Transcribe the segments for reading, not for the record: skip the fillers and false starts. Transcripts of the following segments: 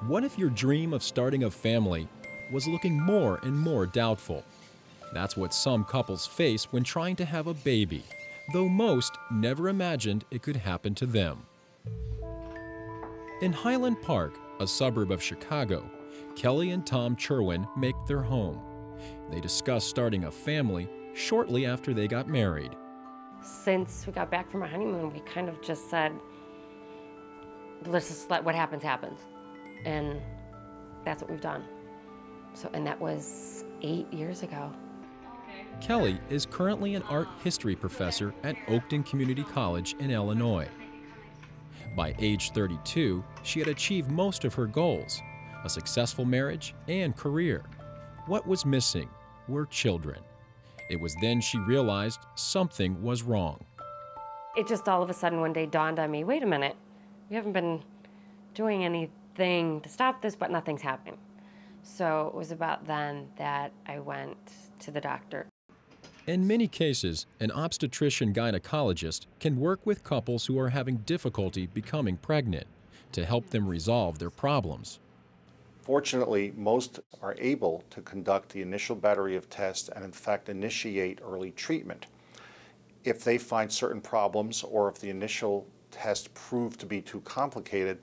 What if your dream of starting a family was looking more and more doubtful? That's what some couples face when trying to have a baby, though most never imagined it could happen to them. In Highland Park, a suburb of Chicago, Kelly and Tom Cherwin make their home. They discuss starting a family shortly after they got married. Since we got back from our honeymoon, we kind of just said, let's just let what happens, happens. And that's what we've done. And that was 8 years ago. Kelly is currently an art history professor at Oakton Community College in Illinois. By age 32, she had achieved most of her goals, a successful marriage and career. What was missing were children. It was then she realized something was wrong. It just all of a sudden one day dawned on me, wait a minute, we haven't been doing anything to stop this, but nothing's happening. So it was about then that I went to the doctor. In many cases, an obstetrician-gynecologist can work with couples who are having difficulty becoming pregnant to help them resolve their problems. Fortunately, most are able to conduct the initial battery of tests and in fact initiate early treatment. If they find certain problems or if the initial test proved to be too complicated,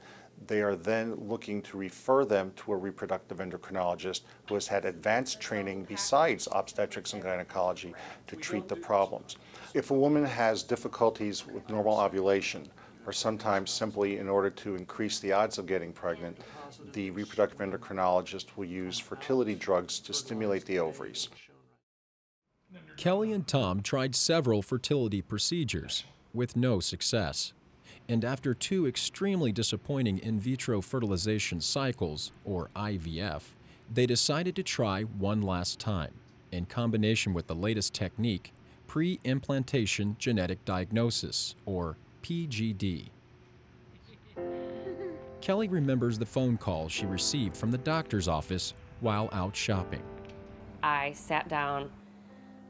they are then looking to refer them to a reproductive endocrinologist who has had advanced training besides obstetrics and gynecology to treat the problems. If a woman has difficulties with normal ovulation, or sometimes simply in order to increase the odds of getting pregnant, the reproductive endocrinologist will use fertility drugs to stimulate the ovaries. Kelly and Tom tried several fertility procedures with no success. And after 2 extremely disappointing in vitro fertilization cycles, or IVF, they decided to try one last time, in combination with the latest technique, pre-implantation genetic diagnosis, or PGD. Kelly remembers the phone call she received from the doctor's office while out shopping. I sat down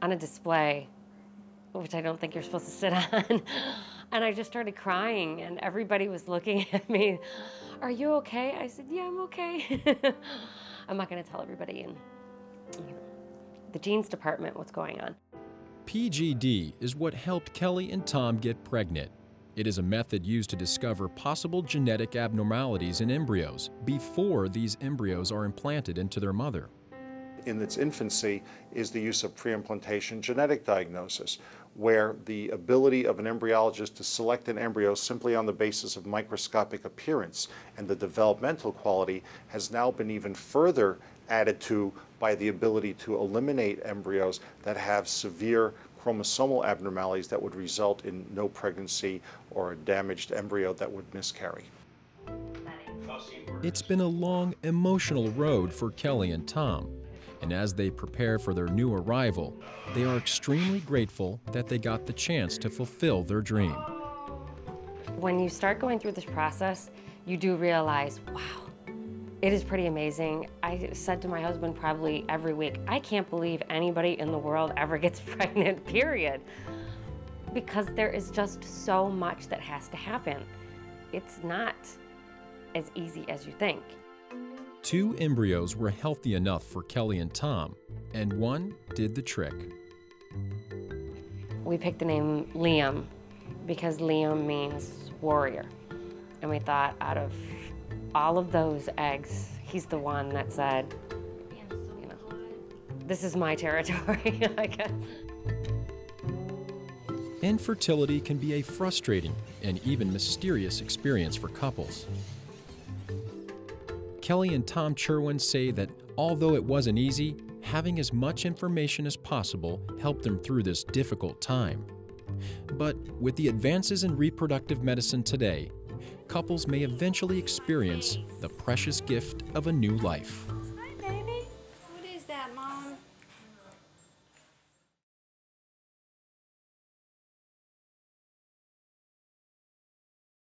on a display, which I don't think you're supposed to sit on, and I just started crying, and everybody was looking at me. Are you okay? I said, yeah, I'm okay. I'm not going to tell everybody in the genes department what's going on. PGD is what helped Kelly and Tom get pregnant. It is a method used to discover possible genetic abnormalities in embryos before these embryos are implanted into their mother. In its infancy is the use of pre-implantation genetic diagnosis, where the ability of an embryologist to select an embryo simply on the basis of microscopic appearance and the developmental quality has now been even further added to by the ability to eliminate embryos that have severe chromosomal abnormalities that would result in no pregnancy or a damaged embryo that would miscarry. It's been a long, emotional road for Kelly and Tom. And as they prepare for their new arrival, they are extremely grateful that they got the chance to fulfill their dream. When you start going through this process, you do realize, wow, it is pretty amazing. I said to my husband probably every week, I can't believe anybody in the world ever gets pregnant, period. Because there is just so much that has to happen. It's not as easy as you think. 2 embryos were healthy enough for Kelly and Tom, and one did the trick. We picked the name Liam because Liam means warrior. And we thought out of all of those eggs, he's the one that said, you know, this is my territory, I guess. Infertility can be a frustrating and even mysterious experience for couples. Kelly and Tom Cherwin say that although it wasn't easy, having as much information as possible helped them through this difficult time. But with the advances in reproductive medicine today, couples may eventually experience the precious gift of a new life.